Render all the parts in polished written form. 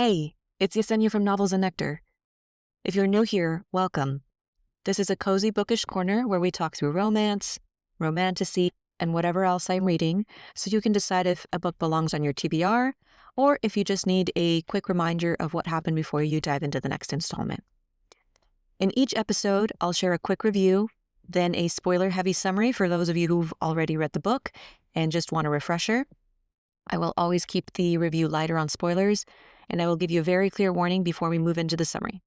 Hey, it's Yesenia from Novels and Nectar. If you're new here, welcome. This is a cozy bookish corner where we talk through romance, romantasy, and whatever else I'm reading, so you can decide if a book belongs on your TBR or if you just need a quick reminder of what happened before you dive into the next installment. In each episode, I'll share a quick review, then a spoiler-heavy summary for those of you who've already read the book and just want a refresher. I will always keep the review lighter on spoilers, and I will give you a very clear warning before we move into the summary.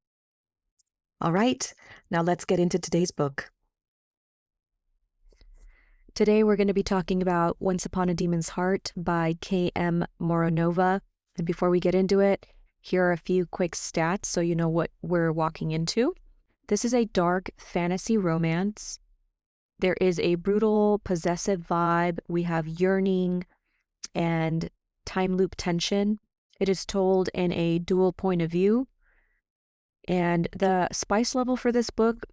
All right, now let's get into today's book. Today we're going to be talking about Once Upon a Demon's Heart by K.M. Moronova. And before we get into it, here are a few quick stats so you know what we're walking into. This is a dark fantasy romance. There is a brutal, possessive vibe. We have yearning and time loop tension. It is told in a dual point of view. And the spice level for this book,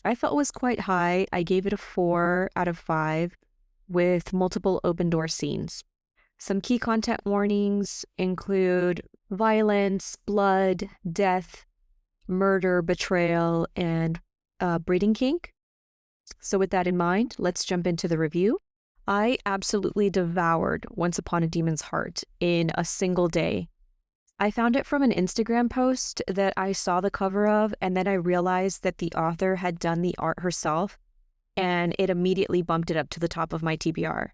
I felt was quite high. I gave it a 4 out of 5 with multiple open door scenes. Some key content warnings include violence, blood, death, murder, betrayal, and breeding kink. So with that in mind, let's jump into the review. I absolutely devoured Once Upon a Demon's Heart in a single day. I found it from an Instagram post that I saw the cover of, and then I realized that the author had done the art herself, and it immediately bumped it up to the top of my TBR.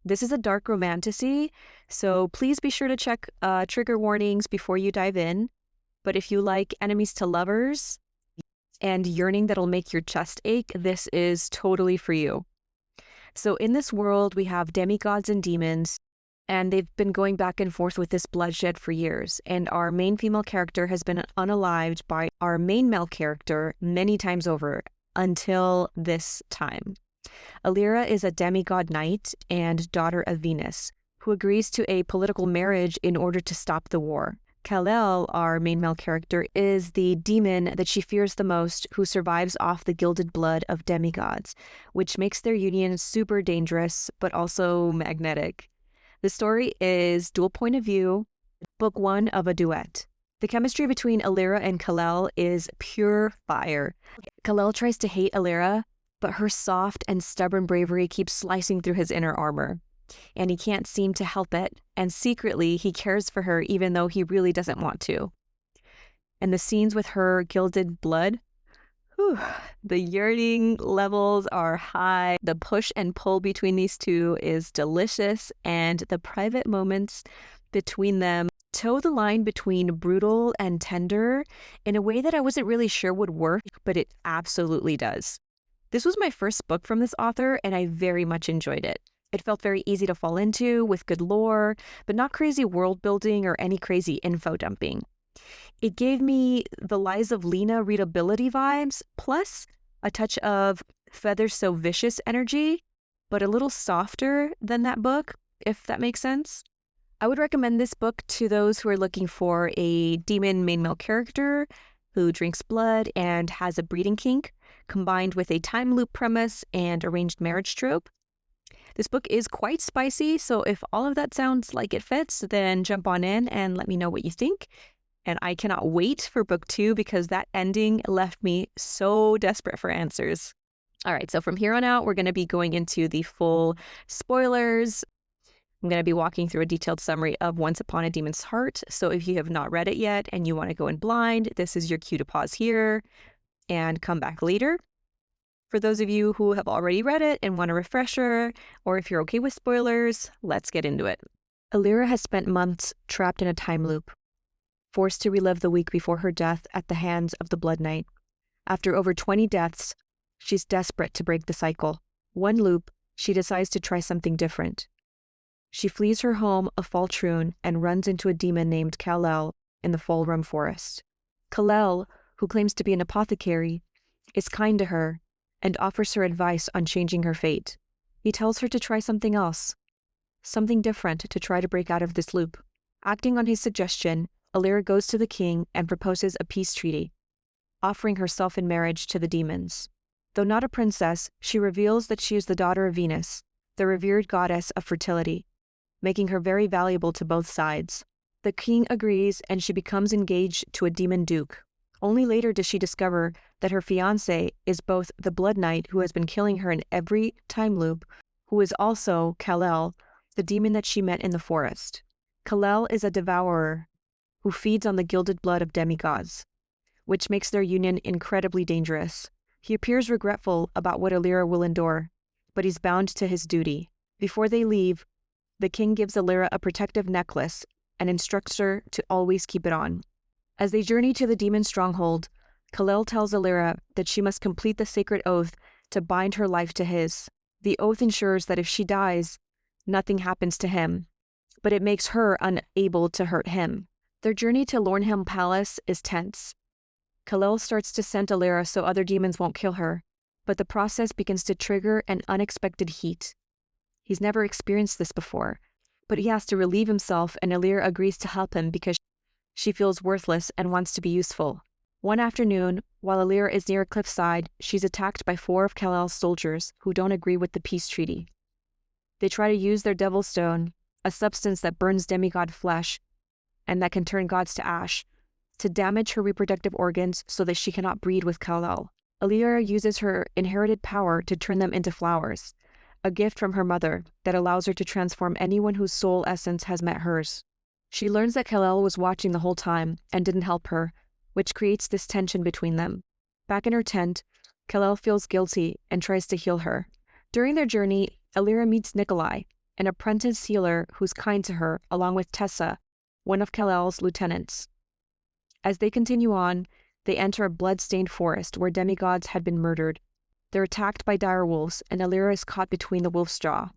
This is a dark romantasy, so please be sure to check trigger warnings before you dive in. But if you like enemies to lovers and yearning that'll make your chest ache, this is totally for you. So in this world, we have demigods and demons, and they've been going back and forth with this bloodshed for years. And our main female character has been unalived by our main male character many times over until this time. Alira is a demigod knight and daughter of Venus, who agrees to a political marriage in order to stop the war. Kal-El, our main male character, is the demon that she fears the most, who survives off the gilded blood of demigods, which makes their union super dangerous, but also magnetic. The story is dual point of view, book 1 of a duet. The chemistry between Alira and Kal-El is pure fire. Kal-El tries to hate Alira, but her soft and stubborn bravery keeps slicing through his inner armor. And he can't seem to help it, and secretly he cares for her even though he really doesn't want to. And the scenes with her gilded blood, the yearning levels are high. The push and pull between these two is delicious, and the private moments between them toe the line between brutal and tender in a way that I wasn't really sure would work, but it absolutely does. This was my first book from this author, and I very much enjoyed it. It felt very easy to fall into, with good lore, but not crazy world building or any crazy info dumping. It gave me the Lies of Lena readability vibes, plus a touch of Feathers So Vicious energy, but a little softer than that book, if that makes sense. I would recommend this book to those who are looking for a demon main male character who drinks blood and has a breeding kink, combined with a time loop premise and arranged marriage trope. This book is quite spicy, so if all of that sounds like it fits, then jump on in and let me know what you think. And I cannot wait for book 2 because that ending left me so desperate for answers. All right, so from here on out, we're going to be going into the full spoilers. I'm going to be walking through a detailed summary of Once Upon a Demon's Heart. So if you have not read it yet and you want to go in blind, this is your cue to pause here and come back later. For those of you who have already read it and want a refresher, or if you're okay with spoilers, let's get into it. Alira has spent months trapped in a time loop, forced to relive the week before her death at the hands of the Blood Knight. After over 20 deaths, she's desperate to break the cycle. One loop, she decides to try something different. She flees her home of Faltrune and runs into a demon named Kal-El in the Falrum Forest. Kal-El, who claims to be an apothecary, is kind to her and offers her advice on changing her fate. He tells her to try something else, something different to try to break out of this loop. Acting on his suggestion, Alira goes to the king and proposes a peace treaty, offering herself in marriage to the demons. Though not a princess, she reveals that she is the daughter of Venus, the revered goddess of fertility, making her very valuable to both sides. The king agrees and she becomes engaged to a demon duke. Only later does she discover that her fiancé is both the Blood Knight who has been killing her in every time loop, who is also Kal-El, the demon that she met in the forest. Kal-El is a devourer who feeds on the gilded blood of demigods, which makes their union incredibly dangerous. He appears regretful about what Alira will endure, but he's bound to his duty. Before they leave, the king gives Alira a protective necklace and instructs her to always keep it on. As they journey to the demon stronghold, Kal-El tells Alira that she must complete the sacred oath to bind her life to his. The oath ensures that if she dies, nothing happens to him, but it makes her unable to hurt him. Their journey to Lornhelm Palace is tense. Kal-El starts to scent Alira so other demons won't kill her, but the process begins to trigger an unexpected heat. He's never experienced this before, but he has to relieve himself, and Alira agrees to help him because she feels worthless and wants to be useful. One afternoon, while Alira is near a cliffside, she's attacked by 4 of Kal-El's soldiers who don't agree with the peace treaty. They try to use their Devil Stone, a substance that burns demigod flesh and that can turn gods to ash, to damage her reproductive organs so that she cannot breed with Kal-El. Alira uses her inherited power to turn them into flowers, a gift from her mother that allows her to transform anyone whose soul essence has met hers. She learns that Kal-El was watching the whole time and didn't help her, which creates this tension between them. Back in her tent, Kal-El feels guilty and tries to heal her. During their journey, Alira meets Nikolai, an apprentice healer who's kind to her, along with Tessa, one of Kal-El's lieutenants. As they continue on, they enter a blood-stained forest where demigods had been murdered. They're attacked by direwolves, and Alira is caught between the wolf's jaw.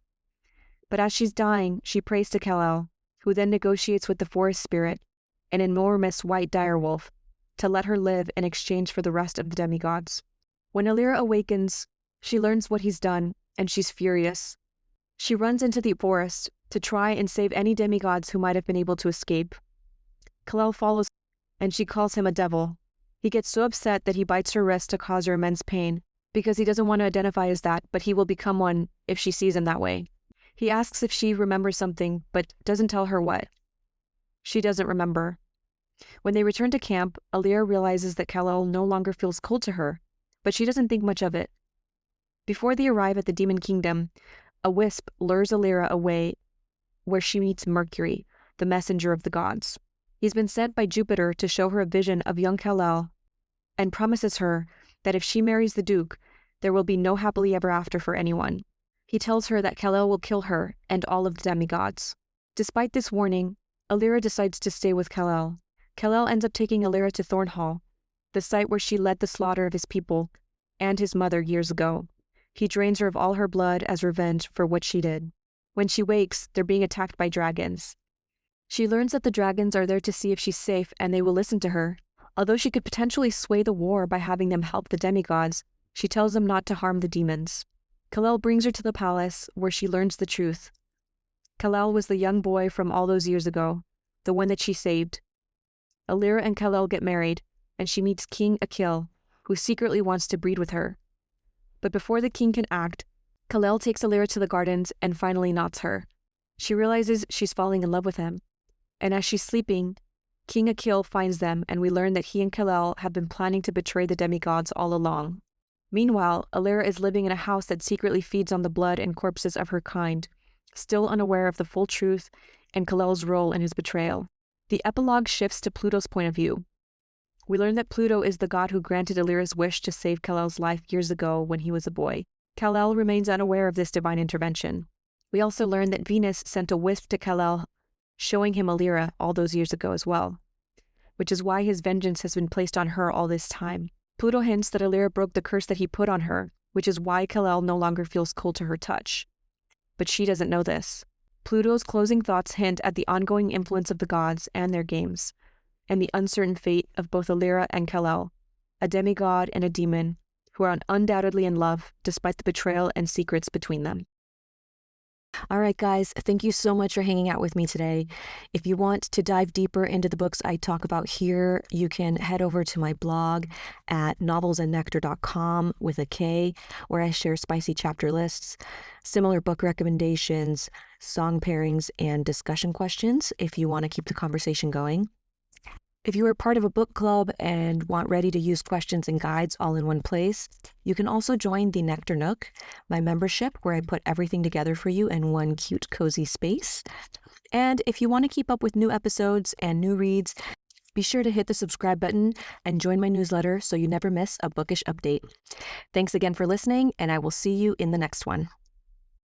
But as she's dying, she prays to Kal-El, who then negotiates with the forest spirit, an enormous white direwolf, to let her live in exchange for the rest of the demigods. When Alira awakens, she learns what he's done, and she's furious. She runs into the forest to try and save any demigods who might have been able to escape. Kal-El follows, and she calls him a devil. He gets so upset that he bites her wrist to cause her immense pain, because he doesn't want to identify as that, but he will become one if she sees him that way. He asks if she remembers something, but doesn't tell her what. She doesn't remember. When they return to camp, Alira realizes that Kal-El no longer feels cold to her, but she doesn't think much of it. Before they arrive at the Demon Kingdom, a wisp lures Alira away where she meets Mercury, the messenger of the gods. He's been sent by Jupiter to show her a vision of young Kal-El and promises her that if she marries the Duke, there will be no happily ever after for anyone. He tells her that Kal-El will kill her and all of the demigods. Despite this warning, Alira decides to stay with Kal-El. Kal-El ends up taking Alira to Thornhall, the site where she led the slaughter of his people and his mother years ago. He drains her of all her blood as revenge for what she did. When she wakes, they're being attacked by dragons. She learns that the dragons are there to see if she's safe and they will listen to her. Although she could potentially sway the war by having them help the demigods, she tells them not to harm the demons. Kal-El brings her to the palace, where she learns the truth. Kal-El was the young boy from all those years ago, the one that she saved. Alira and Kal-El get married, and she meets King Akil, who secretly wants to breed with her. But before the king can act, Kal-El takes Alira to the gardens and finally knots her. She realizes she's falling in love with him, and as she's sleeping, King Akil finds them, and we learn that he and Kal-El have been planning to betray the demigods all along. Meanwhile, Alira is living in a house that secretly feeds on the blood and corpses of her kind, still unaware of the full truth and Kal-El's role in his betrayal. The epilogue shifts to Pluto's point of view. We learn that Pluto is the god who granted Alira's wish to save Kal-El's life years ago when he was a boy. Kal-El remains unaware of this divine intervention. We also learn that Venus sent a wisp to Kal-El, showing him Alira all those years ago as well, which is why his vengeance has been placed on her all this time. Pluto hints that Alira broke the curse that he put on her, which is why Kal-El no longer feels cold to her touch. But she doesn't know this. Pluto's closing thoughts hint at the ongoing influence of the gods and their games, and the uncertain fate of both Alira and Kal-El, a demigod and a demon, who are undoubtedly in love despite the betrayal and secrets between them. All right, guys, thank you so much for hanging out with me today. If you want to dive deeper into the books I talk about here, you can head over to my blog at novelsandnectar.com with a K, where I share spicy chapter lists, similar book recommendations, song pairings, and discussion questions if you want to keep the conversation going. If you are part of a book club and want ready-to-use questions and guides all in one place, you can also join the Nectar Nook, my membership where I put everything together for you in one cute, cozy space. And if you want to keep up with new episodes and new reads, be sure to hit the subscribe button and join my newsletter so you never miss a bookish update. Thanks again for listening, and I will see you in the next one.